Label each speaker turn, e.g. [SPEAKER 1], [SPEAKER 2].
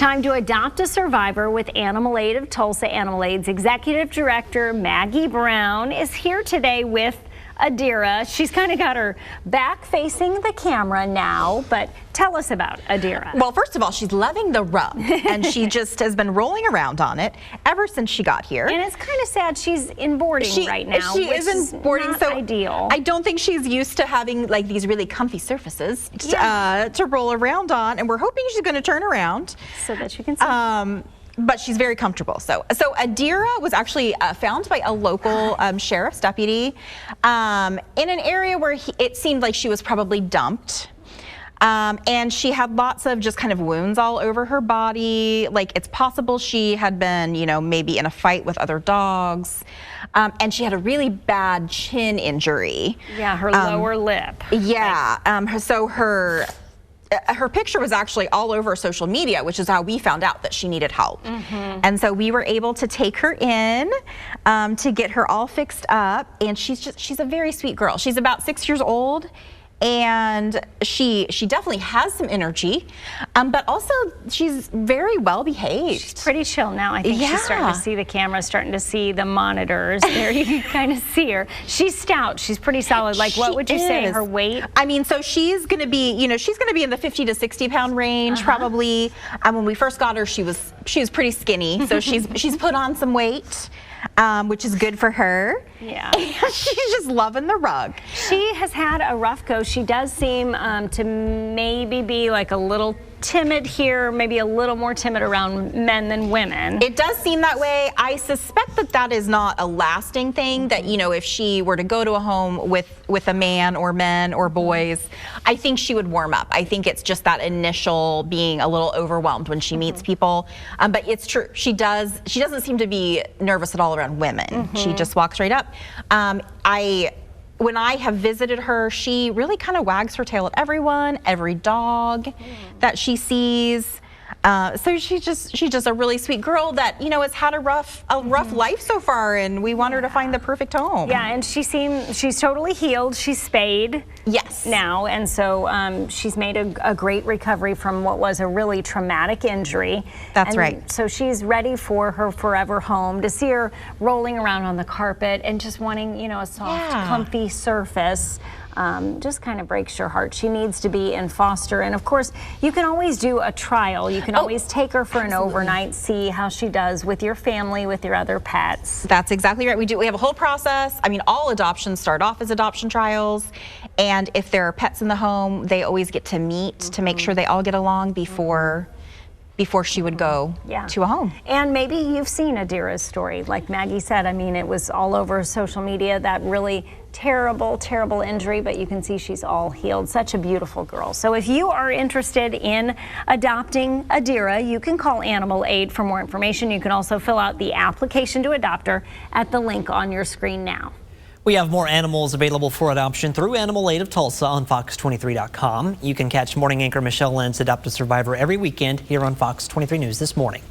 [SPEAKER 1] Time to adopt a survivor with Animal Aid of Tulsa. Animal Aid's Executive Director Maggie Brown is here today with Adira. She's kind of got her back facing the camera now, but tell us about Adira.
[SPEAKER 2] Well, first of all, she's loving the rug, and she just has been rolling around on it ever since she got here.
[SPEAKER 1] And it's kind of sad she's in boarding right now.
[SPEAKER 2] She is in boarding,
[SPEAKER 1] not
[SPEAKER 2] so
[SPEAKER 1] ideal.
[SPEAKER 2] I don't think she's used to having like these really comfy surfaces to roll around on, and we're hoping she's going to turn around
[SPEAKER 1] so that you can see.
[SPEAKER 2] But she's very comfortable. So Adira was actually found by a local sheriff's deputy in an area where it seemed like she was probably dumped. And she had lots of just kind of wounds all over her body. Like, it's possible she had been, maybe in a fight with other dogs. And she had a really bad chin injury.
[SPEAKER 1] Yeah, her lower lip.
[SPEAKER 2] Yeah, so her picture was actually all over social media, which is how we found out that she needed help. And so we were able to take her in to get her all fixed up. And she's a very sweet girl. She's about 6 years old. And she definitely has some energy, but also she's very well behaved. She's
[SPEAKER 1] pretty chill now. I think she's starting to see the camera, starting to see the monitors. There you can kind of see her. She's stout. She's pretty solid. Like, what would you say her weight?
[SPEAKER 2] I mean, so she's going to be, she's going to be in the 50 to 60 pound range probably. When we first got her, she was pretty skinny, so she's put on some weight. Which is good for her.
[SPEAKER 1] Yeah.
[SPEAKER 2] She's just loving the rug.
[SPEAKER 1] She has had a rough go. She does seem to maybe be like a little timid here, maybe a little more timid around men than women.
[SPEAKER 2] It does seem that way. I suspect that is not a lasting thing, that, if she were to go to a home with a man or men or boys, I think she would warm up. I think it's just that initial being a little overwhelmed when she meets people. But it's true. She doesn't seem to be nervous at all around women. She just walks right up. When I have visited her, she really kind of wags her tail at everyone, every dog that she sees. So she's just a really sweet girl that has had a rough life so far, and we want her to find the perfect home.
[SPEAKER 1] Yeah, and she's totally healed. She's spayed.
[SPEAKER 2] Yes.
[SPEAKER 1] Now, and so she's made a great recovery from what was a really traumatic injury.
[SPEAKER 2] That's right.
[SPEAKER 1] So she's ready for her forever home. To see her rolling around on the carpet and just wanting a soft, comfy surface. Just kind of breaks your heart. She needs to be in foster, and of course you can always do a trial. You can always take her for an overnight, see how she does with your family, with your other pets.
[SPEAKER 2] That's exactly right. We have a whole process. I mean, all adoptions start off as adoption trials, and if there are pets in the home, they always get to meet to make sure they all get along before she would go to a home.
[SPEAKER 1] And maybe you've seen Adira's story. Like Maggie said, I mean, it was all over social media, that really terrible, terrible injury, but you can see she's all healed. Such a beautiful girl. So if you are interested in adopting Adira, you can call Animal Aid for more information. You can also fill out the application to adopt her at the link on your screen now.
[SPEAKER 3] We have more animals available for adoption through Animal Aid of Tulsa on Fox23.com. You can catch morning anchor Michelle Lentz, Adopt a Survivor, every weekend here on Fox 23 News this morning.